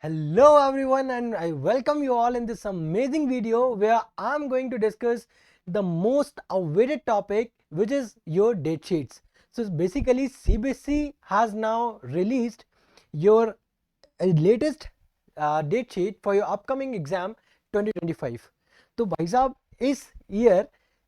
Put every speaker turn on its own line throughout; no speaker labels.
Hello everyone and I welcome you all in this amazing video where I'm going to discuss the most awaited topic, which is your date sheets. So basically CBSE has now released your latest date sheet for your upcoming exam 2025. तो भाई साहब इस year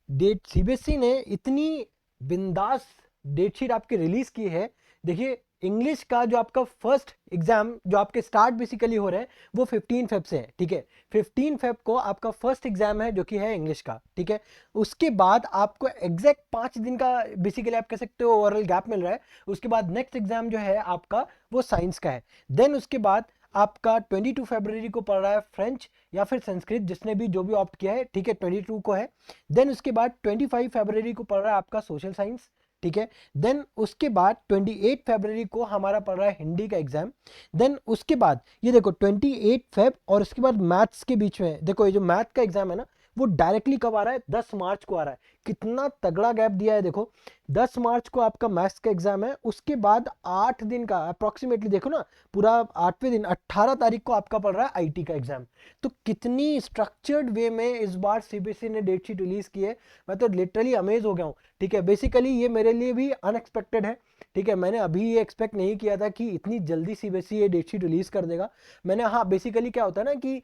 date CBSE ने इतनी बिंदास date sheet आपकी release की है। देखिए इंग्लिश का जो आपका फर्स्ट एग्जाम जो आपके स्टार्ट बेसिकली हो रहे हैं वो 15 फेब से है। ठीक है, 15 फेब को आपका फर्स्ट एग्जाम है जो कि है इंग्लिश का। ठीक है, उसके बाद आपको एग्जैक्ट 5 दिन का बेसिकली आप कह सकते हो ओवरऑल गैप मिल रहा है। उसके बाद नेक्स्ट एग्जाम जो है आपका वो साइंस का है। देन उसके बाद आपका 22 फरवरी को पढ़ रहा है फ्रेंच या फिर संस्कृत, जिसने भी जो भी ऑप्ट किया है। ठीक है, 22 को है। देन उसके बाद 25 फरवरी को पढ़ रहा है आपका सोशल साइंस। ठीक है, देन उसके बाद 28 फरवरी को हमारा पढ़ रहा है हिंदी का एग्जाम। देन उसके बाद ये देखो 28 फेब और उसके बाद मैथ्स के बीच में देखो ये जो मैथ का एग्जाम है ना वो डायरेक्टली कब आ रहा है, 10 मार्च को आ रहा है। कितना तगड़ा गैप दिया है देखो। 10 मार्च को आपका मैथ्स का एग्जाम है, उसके बाद 8 दिन का अप्रोक्सीमेटली देखो ना, पूरा 8वें दिन 18 तारीख को आपका पड़ रहा है आईटी का एग्जाम। तो कितनी स्ट्रक्चर्ड वे में इस बार सीबीएसई ने डेट शीट रिलीज की है, मैं तो लिटरली अमेज हो गया हूँ। ठीक है, बेसिकली ये मेरे लिए भी अनएक्सपेक्टेड है। ठीक है, मैंने अभी ये एक्सपेक्ट नहीं किया था कि इतनी जल्दी सीबीएसई ये डेट शीट रिलीज कर देगा। मैंने हाँ बेसिकली क्या होता है ना कि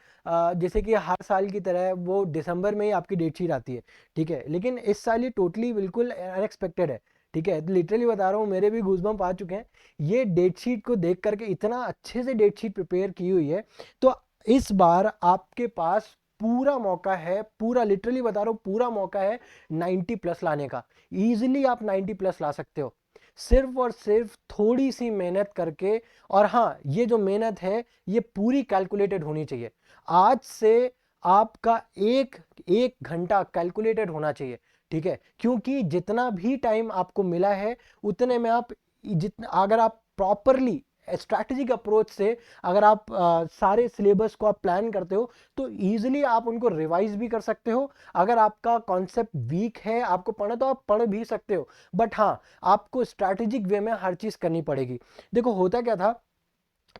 जैसे कि हर साल की तरह वो दिसंबर में ही आपकी डेट शीट आती है। ठीक है, लेकिन इस साल ये टोटली बिल्कुल अनएक्सपेक्टेड है। ठीक है, लिटरली बता रहा हूँ, मेरे भी गूजबम्प आ चुके हैं ये डेट शीट को देख करके। इतना अच्छे से डेट शीट प्रिपेयर की हुई है। तो इस बार आपके पास पूरा मौका है, पूरा लिटरली बता रहा हूँ पूरा मौका है 90 प्लस लाने का। इजीली आप 90 प्लस ला सकते हो, सिर्फ और सिर्फ थोड़ी सी मेहनत करके। और हाँ, ये जो मेहनत है ये पूरी कैलकुलेटेड होनी चाहिए। आज से आपका एक एक घंटा कैलकुलेटेड होना चाहिए। ठीक है, क्योंकि जितना भी टाइम आपको मिला है उतने में आप जितना अगर आप प्रॉपरली स्ट्रैटेजिक अप्रोच से अगर आप सारे सिलेबस को आप प्लान करते हो तो इजीली आप उनको रिवाइज भी कर सकते हो। अगर आपका कॉन्सेप्ट वीक है आपको पढ़ना, तो आप पढ़ भी सकते हो, बट हाँ आपको स्ट्रैटेजिक वे में हर चीज़ करनी पड़ेगी। देखो होता क्या था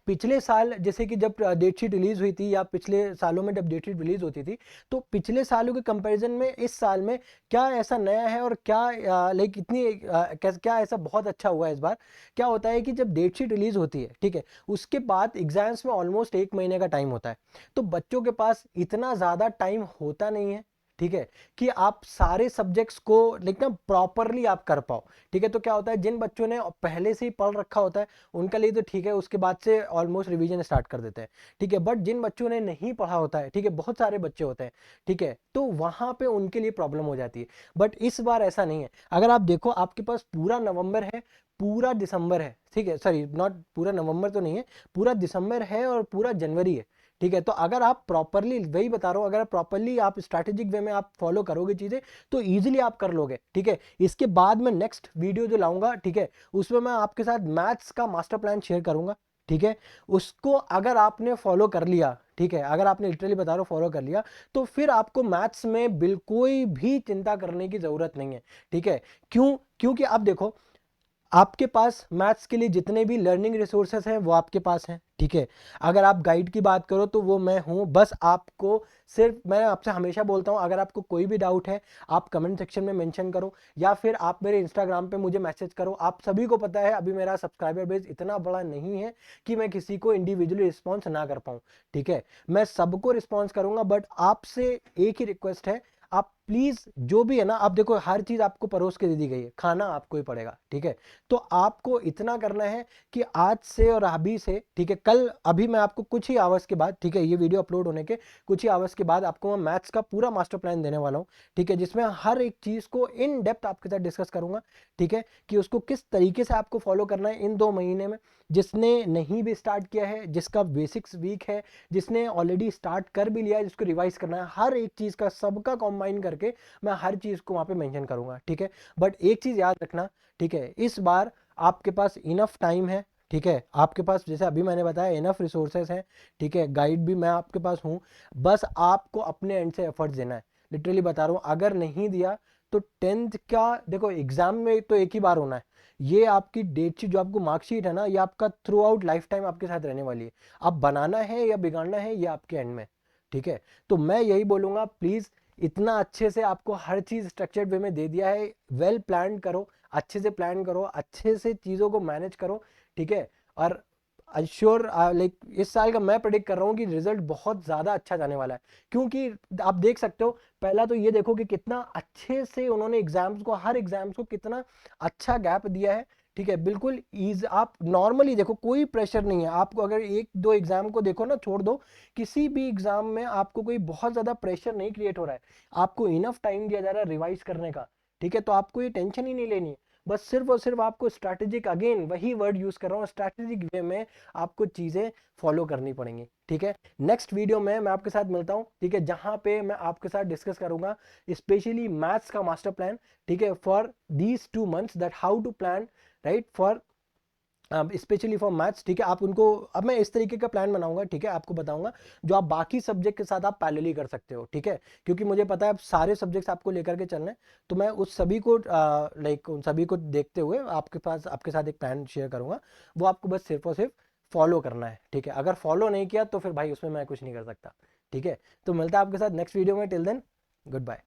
पिछले साल, जैसे कि जब डेट शीट रिलीज हुई थी या पिछले सालों में जब डेट शीट रिलीज होती थी, तो पिछले सालों के कंपैरिजन में इस साल में क्या ऐसा नया है और क्या लाइक इतनी क्या ऐसा बहुत अच्छा हुआ है इस बार। क्या होता है कि जब डेट शीट रिलीज होती है, ठीक है, उसके बाद एग्जाम्स में ऑलमोस्ट 1 महीने का टाइम होता है। तो बच्चों के पास इतना ज़्यादा टाइम होता नहीं है, ठीक है, कि आप सारे सब्जेक्ट्स को लाइक ना प्रॉपरली आप कर पाओ। ठीक है, तो क्या होता है जिन बच्चों ने पहले से ही पढ़ रखा होता है उनका लिए तो ठीक है, उसके बाद से ऑलमोस्ट रिवीजन स्टार्ट कर देते हैं। ठीक है, बट जिन बच्चों ने नहीं पढ़ा होता है, ठीक है, बहुत सारे बच्चे होते हैं, ठीक है, तो वहां पे उनके लिए प्रॉब्लम हो जाती है। बट इस बार ऐसा नहीं है। अगर आप देखो आपके पास पूरा नवंबर है, पूरा दिसंबर है, ठीक है, सॉरी नॉट पूरा नवंबर तो नहीं है, पूरा दिसंबर है और पूरा जनवरी है। ठीक है, तो अगर आप प्रॉपरली, वही बता रहा हूँ, अगर प्रॉपरली आप स्ट्रैटेजिक वे में आप फॉलो करोगे चीजें तो इजीली आप कर लोगे। ठीक है, इसके बाद में नेक्स्ट वीडियो जो लाऊंगा, ठीक है, उसमें मैं आपके साथ मैथ्स का मास्टर प्लान शेयर करूंगा। ठीक है, उसको अगर आपने फॉलो कर लिया, ठीक है, अगर आपने लिटरली बता रहा हूं फॉलो कर लिया, तो फिर आपको मैथ्स में बिल्कुल भी चिंता करने की जरूरत नहीं है। ठीक है, क्यों? क्योंकि आप देखो आपके पास मैथ्स के लिए जितने भी लर्निंग रिसोर्सेस हैं वो आपके पास हैं। ठीक है, अगर आप गाइड की बात करो तो वो मैं हूं। बस आपको सिर्फ, मैं आपसे हमेशा बोलता हूं, अगर आपको कोई भी डाउट है आप कमेंट सेक्शन में मेंशन करो या फिर आप मेरे इंस्टाग्राम पे मुझे मैसेज करो। आप सभी को पता है अभी मेरा सब्सक्राइबर बेस इतना बड़ा नहीं है कि मैं किसी को इंडिविजुअली रिस्पॉन्स ना कर पाऊँ। ठीक है, मैं सबको रिस्पॉन्स करूंगा, बट आपसे एक ही रिक्वेस्ट है, आप प्लीज जो भी है ना, आप देखो हर चीज आपको परोस के दे दी गई है, खाना आपको ही पड़ेगा। ठीक है, तो आपको इतना करना है कि आज से और अभी से, ठीक है, कल अभी मैं आपको कुछ ही आवर्स के बाद, ठीक है, ये वीडियो अपलोड होने के कुछ ही आवर्स के बाद आपको मैं मैथ्स का पूरा मास्टर प्लान देने वाला हूँ। ठीक है, जिसमें हर एक चीज को इन डेप्थ आपके साथ डिस्कस करूंगा। ठीक है, कि उसको किस तरीके से आपको फॉलो करना है इन 2 महीने में। जिसने नहीं भी स्टार्ट किया है, जिसका बेसिक्स वीक है, जिसने ऑलरेडी स्टार्ट कर भी लिया है, जिसको रिवाइज करना है, हर एक चीज का सबका कॉम्बाइन करके मैं हर चीज को वहां पे मेंशन करूंगा। ठीक है, बट एक चीज याद रखना, ठीक है, इस बार आपके पास इनफ टाइम है। ठीक है, आपके पास जैसे अभी मैंने बताया इनफ रिसोर्सेस हैं। ठीक है, गाइड भी मैं आपके पास हूँ। बस आपको अपने एंड से एफर्ट्स देना है। लिटरली बता रहा हूँ, अगर नहीं दिया तो 10th का देखो एग्जाम में तो एक ही बार होना है, ये आपकी डेट शीट जो आपको मार्कशीट है ना, ये आपका थ्रू आउट लाइफ टाइम आपके साथ रहने वाली है। अब बनाना है या बिगाड़ना है ये आपके एंड में, ठीक है। तो मैं यही बोलूंगा, प्लीज इतना अच्छे से आपको हर चीज स्ट्रक्चर्ड वे में दे दिया है, वेल प्लान करो, अच्छे से प्लान करो, अच्छे से चीज़ों को मैनेज करो, ठीक है। और श्योर लाइक इस साल का मैं प्रेडिक्ट कर रहा हूँ कि रिजल्ट बहुत ज़्यादा अच्छा जाने वाला है, क्योंकि आप देख सकते हो, पहला तो ये देखो कि कितना अच्छे से उन्होंने एग्जाम्स को, हर एग्जाम्स को कितना अच्छा गैप दिया है, ठीक है। बिल्कुल ईज, आप नॉर्मली देखो, कोई प्रेशर नहीं है आपको, अगर एक दो एग्जाम को देखो ना, छोड़ दो, किसी भी एग्जाम में आपको कोई बहुत ज़्यादा प्रेशर नहीं क्रिएट हो रहा है, आपको इनफ टाइम दिया जा रहा है रिवाइज करने का, ठीक है। तो आपको ये टेंशन ही नहीं लेनी है, बस सिर्फ और सिर्फ आपको स्ट्रैटेजिक, अगेन वही वर्ड यूज कर रहा हूँ, स्ट्रैटेजिक वे में आपको चीजें फॉलो करनी पड़ेंगी, ठीक है। नेक्स्ट वीडियो में मैं आपके साथ मिलता हूँ, ठीक है, जहां पे मैं आपके साथ डिस्कस करूंगा स्पेशली मैथ्स का मास्टर प्लान, ठीक है, for these 2 months, that how to plan, right, for specially for maths, ठीक है। आप उनको, अब मैं इस तरीके का प्लान बनाऊंगा, ठीक है, आपको बताऊंगा जो आप बाकी सब्जेक्ट के साथ आप पैरेलली कर सकते हो, ठीक है, क्योंकि मुझे पता है आप सारे सब्जेक्ट्स आपको लेकर के चलने हैं, तो मैं उस सभी को लाइक उन सभी को देखते हुए आपके पास, आपके साथ एक प्लान शेयर करूंगा, वो आपको बस सिर्फ और सिर्फ फॉलो करना है, ठीक है। अगर फॉलो नहीं किया तो फिर भाई उसमें मैं कुछ नहीं कर सकता, ठीक है। तो मिलता है आपके साथ नेक्स्ट वीडियो में, टिल देन गुड बाय।